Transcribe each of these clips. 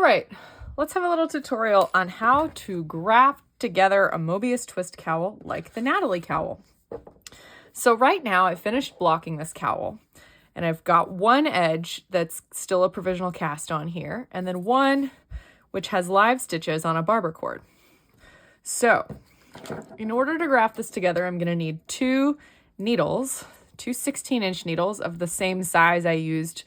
right, let's have a little tutorial on how to graft together a Moebius twist cowl like the Natalie cowl. So right now I finished blocking this cowl and I've got one edge that's still a provisional cast on here and then one which has live stitches on a barber cord. So in order to graft this together, I'm going to need two needles, two 16-inch needles of the same size I used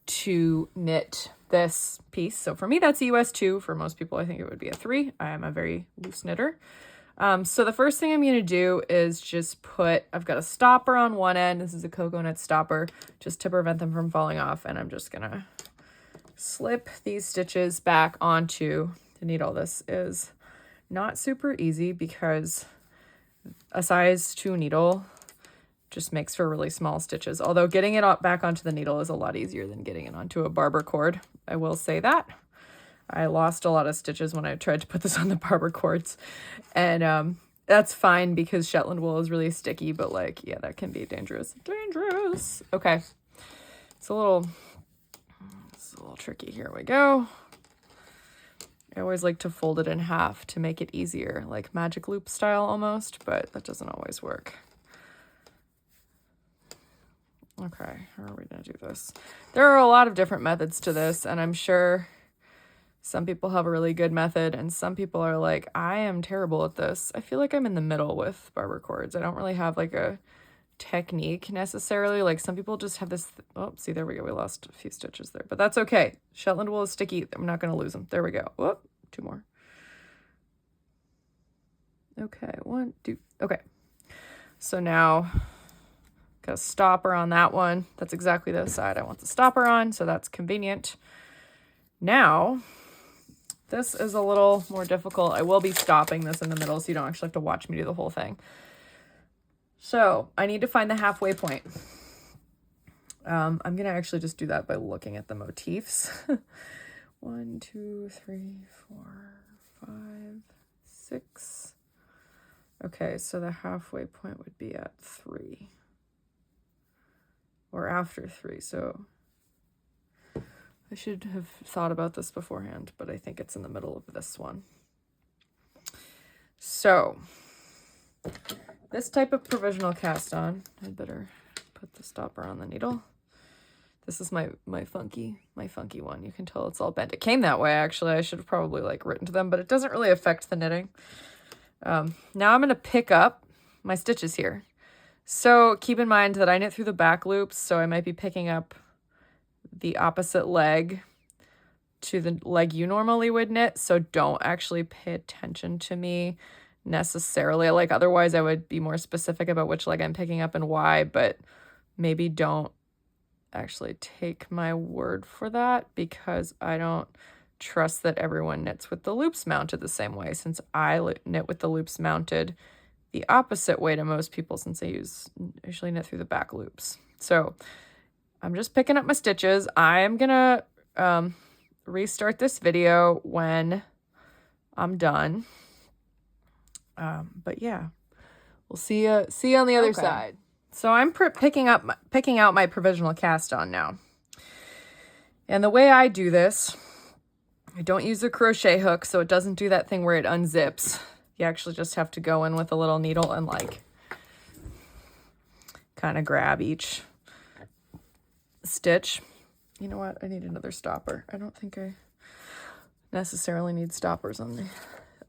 to knit this piece. So for me, that's a US 2. For most people, I think it would be a 3. I am a very loose knitter. So the first thing I'm going to do is just I've got a stopper on one end. This is a coconut stopper just to prevent them from falling off. And I'm just going to slip these stitches back onto the needle. This is not super easy because a size 2 needle just makes for really small stitches. Although getting it back onto the needle is a lot easier than getting it onto a barber cord. I will say that. I lost a lot of stitches when I tried to put this on the barber cords. And that's fine because Shetland wool is really sticky, but like, yeah, that can be dangerous. Dangerous. Okay. It's a little tricky. Here we go. I always like to fold it in half to make it easier, like magic loop style almost, but that doesn't always work. Okay, how are we going to do this? There are a lot of different methods to this, and I'm sure some people have a really good method, and some people are like, I am terrible at this. I feel like I'm in the middle with barber cords. I don't really have like a technique necessarily. Like some people just have this, oh, see, there we go. We lost a few stitches there, but that's okay. Shetland wool is sticky. I'm not going to lose them. There we go. Whoop, 2 more. Okay, 1, 2, okay. So now got a stopper on that one. That's exactly the side I want the stopper on, so that's convenient. Now, this is a little more difficult. I will be stopping this in the middle so you don't actually have to watch me do the whole thing. So I need to find the halfway point. I'm going to actually just do that by looking at the motifs. 1, 2, 3, 4, 5, 6. Okay, so the halfway point would be at 3. Or after 3, so I should have thought about this beforehand, but I think it's in the middle of this one. So this type of provisional cast on, I'd better put the stopper on the needle. This is my funky one. You can tell it's all bent. It came that way, actually. I should have probably like written to them, but it doesn't really affect the knitting. Now I'm going to pick up my stitches here. So keep in mind that I knit through the back loops, so I might be picking up the opposite leg to the leg you normally would knit, so don't actually pay attention to me necessarily. Like otherwise I would be more specific about which leg I'm picking up and why, but maybe don't actually take my word for that because I don't trust that everyone knits with the loops mounted the same way, since I knit with the loops mounted the opposite way to most people, since I usually knit through the back loops. So I'm just picking up my stitches. I am gonna restart this video when I'm done. But yeah, we'll see you on the other side. So I'm picking out my provisional cast on now. And the way I do this, I don't use a crochet hook, so it doesn't do that thing where it unzips. You actually just have to go in with a little needle and like kind of grab each stitch. You know what? I need another stopper. I don't think I necessarily need stoppers on the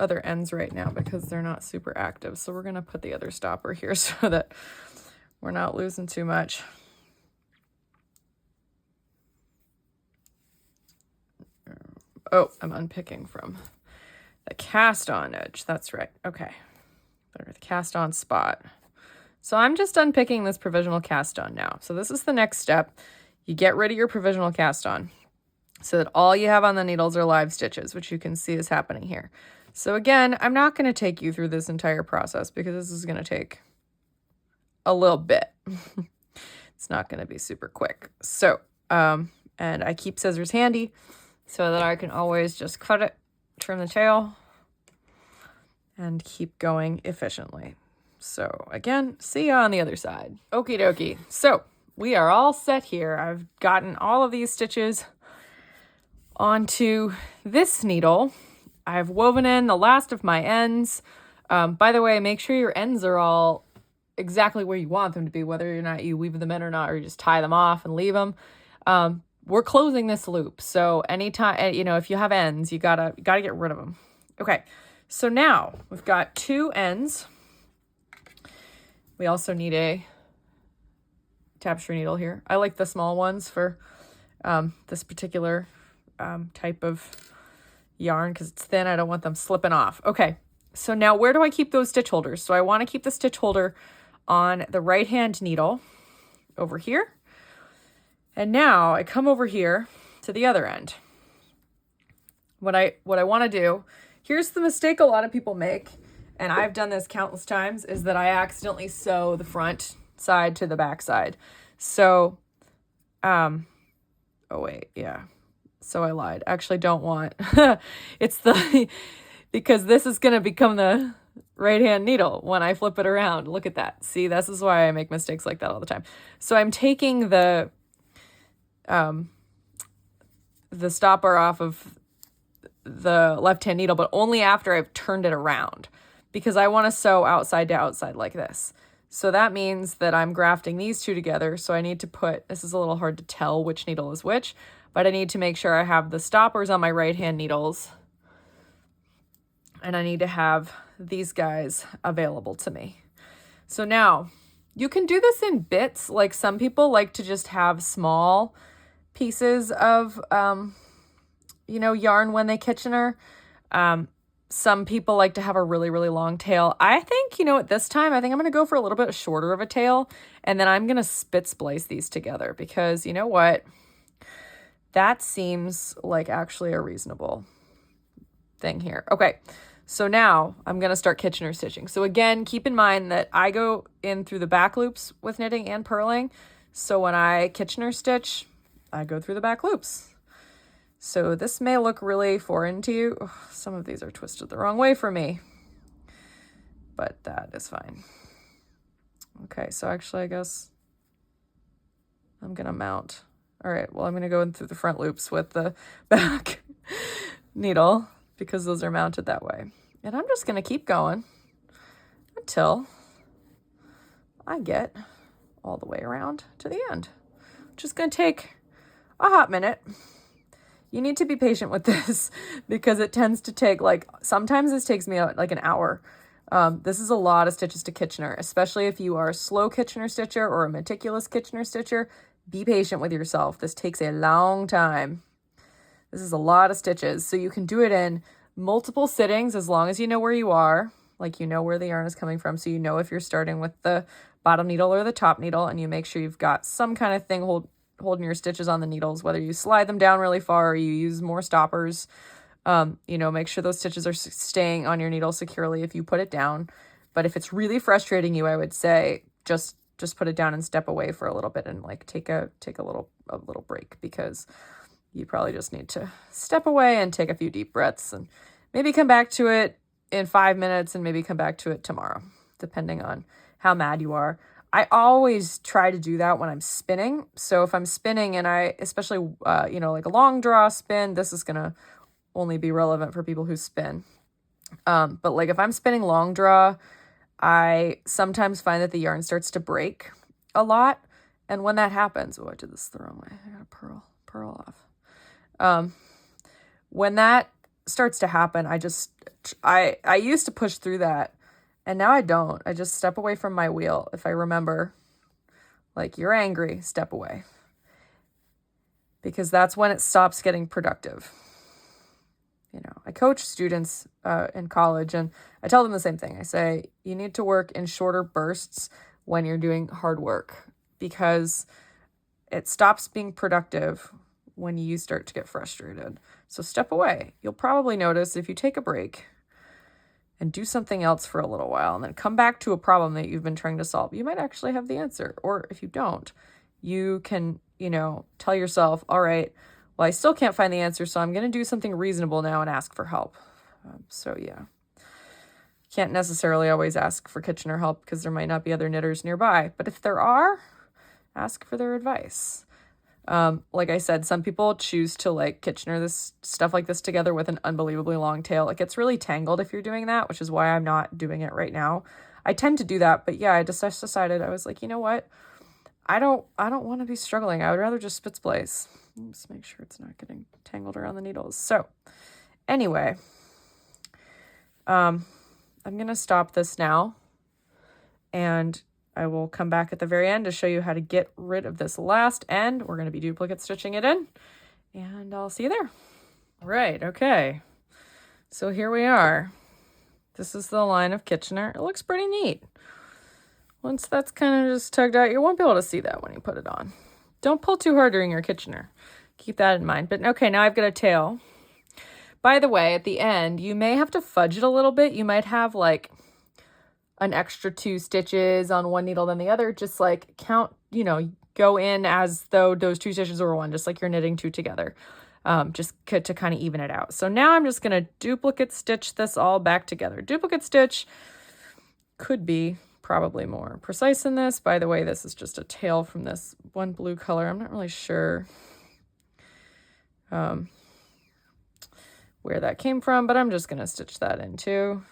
other ends right now because they're not super active. So we're going to put the other stopper here so that we're not losing too much. Oh, I'm unpicking from the cast on edge. That's right. Okay. Better the cast on spot. So I'm just unpicking this provisional cast on now. So this is the next step. You get rid of your provisional cast on so that all you have on the needles are live stitches, which you can see is happening here. So again, I'm not going to take you through this entire process because this is going to take a little bit. It's not going to be super quick. So, and I keep scissors handy so that I can always just cut it, trim the tail, and keep going efficiently. So again, see you on the other side. Okie dokie. So we are all set here. I've gotten all of these stitches onto this needle. I've woven in the last of my ends. By the way, make sure your ends are all exactly where you want them to be, whether or not you weave them in or not, or you just tie them off and leave them. We're closing this loop. So anytime, you know, if you have ends, you gotta get rid of them. Okay. So now we've got 2 ends. We also need a tapestry needle here. I like the small ones for this particular type of yarn because it's thin. I don't want them slipping off. Okay, so now where do I keep those stitch holders? So I want to keep the stitch holder on the right hand needle over here. And now I come over here to the other end. What I want to do, here's the mistake a lot of people make, and I've done this countless times, is that I accidentally sew the front side to the back side. So, oh wait, yeah. So I lied. Actually don't want, it's because this is going to become the right hand needle when I flip it around. Look at that. See, this is why I make mistakes like that all the time. So I'm taking the stopper off of the left hand needle, but only after I've turned it around because I want to sew outside to outside like this. So that means that I'm grafting these 2 together. So I need to put, this is a little hard to tell which needle is which, but I need to make sure I have the stoppers on my right hand needles. And I need to have these guys available to me. So now you can do this in bits. Like some people like to just have small pieces of, you know, yarn when they Kitchener. Some people like to have a really, really long tail. I think, you know, at this time, I think I'm going to go for a little bit shorter of a tail. And then I'm going to spit splice these together because you know what? That seems like actually a reasonable thing here. Okay. So now I'm going to start Kitchener stitching. So again, keep in mind that I go in through the back loops with knitting and purling. So when I Kitchener stitch, I go through the back loops. So this may look really foreign to you. Ugh, some of these are twisted the wrong way for me, but that is fine. Okay, so actually I guess I'm going to mount. All right, well, I'm going to go in through the front loops with the back needle because those are mounted that way. And I'm just going to keep going until I get all the way around to the end, which is going to take a hot minute. You need to be patient with this because it tends to take sometimes this takes me like an hour. This is a lot of stitches to Kitchener, especially if you are a slow Kitchener stitcher or a meticulous Kitchener stitcher. Be patient with yourself. This takes a long time. This is a lot of stitches. So you can do it in multiple sittings as long as you know where you are, like you know where the yarn is coming from. So you know if you're starting with the bottom needle or the top needle, and you make sure you've got some kind of thing holding your stitches on the needles, whether you slide them down really far or you use more stoppers. You know, make sure those stitches are staying on your needle securely if you put it down. But if it's really frustrating you, I would say just put it down and step away for a little bit and like take a little break, because you probably just need to step away and take a few deep breaths and maybe come back to it in 5 minutes and maybe come back to it tomorrow, depending on how mad you are. I always try to do that when I'm spinning. So if I'm spinning and I, especially, you know, like a long draw spin, this is going to only be relevant for people who spin. But like if I'm spinning long draw, I sometimes find that the yarn starts to break a lot. And when that happens, oh, I did this the wrong way. I got to purl off. When that starts to happen, I used to push through that. And now I don't. I just step away from my wheel. If I remember, like, you're angry, step away. Because that's when it stops getting productive. You know, I coach students in college, and I tell them the same thing. I say, you need to work in shorter bursts when you're doing hard work, because it stops being productive when you start to get frustrated. So step away. You'll probably notice if you take a break and do something else for a little while and then come back to a problem that you've been trying to solve, you might actually have the answer. Or if you don't, you can, you know, tell yourself, all right, well, I still can't find the answer, so I'm going to do something reasonable now and ask for help. So yeah, can't necessarily always ask for Kitchener help because there might not be other knitters nearby. But if there are, ask for their advice. Like I said, some people choose to like Kitchener this stuff like this together with an unbelievably long tail. It gets really tangled if you're doing that, which is why I'm not doing it right now. I tend to do that, but yeah, I just decided, I was like, you know what? I don't want to be struggling. I would rather just spit splice. Let's make sure it's not getting tangled around the needles. So anyway, I'm going to stop this now, and I will come back at the very end to show you how to get rid of this last end. We're going to be duplicate stitching it in, and I'll see you there. Right, okay. So here we are. This is the line of Kitchener. It looks pretty neat. Once that's kind of just tugged out, you won't be able to see that when you put it on. Don't pull too hard during your Kitchener. Keep that in mind. But okay, now I've got a tail. By the way, at the end, you may have to fudge it a little bit. You might have like an extra 2 stitches on one needle than the other. Just like count, you know, go in as though those 2 stitches were one, just like you're knitting 2 together. Just to kind of even it out. So now I'm just going to duplicate stitch this all back together. Duplicate stitch could be probably more precise in this. By the way, this is just a tail from this one blue color. I'm not really sure where that came from, but I'm just going to stitch that in too.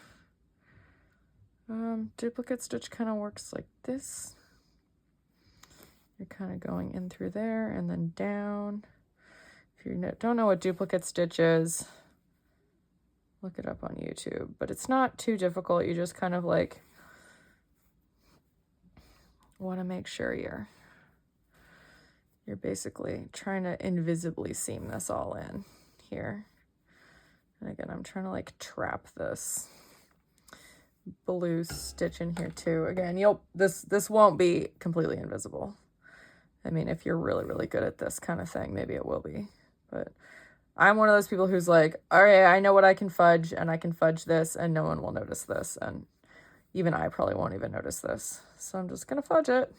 Duplicate stitch kind of works like this. You're kind of going in through there and then down. If you don't know what duplicate stitch is, look it up on YouTube, but it's not too difficult. You just kind of like want to make sure you're basically trying to invisibly seam this all in here. And again, I'm trying to like trap this blue stitch in here too. Again, this won't be completely invisible. I mean, if you're really, really good at this kind of thing, maybe it will be. But I'm one of those people who's like, all right, I know what I can fudge, and I can fudge this, and no one will notice this. And even I probably won't even notice this. So I'm just going to fudge it.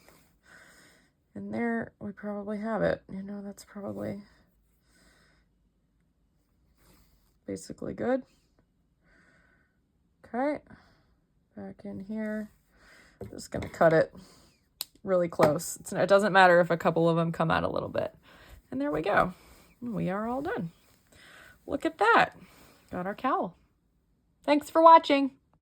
And there we probably have it. You know, that's probably basically good. Okay. Back in here. I'm just going to cut it really close. It doesn't matter if a couple of them come out a little bit. And there we go. We are all done. Look at that. Got our cowl. Thanks for watching.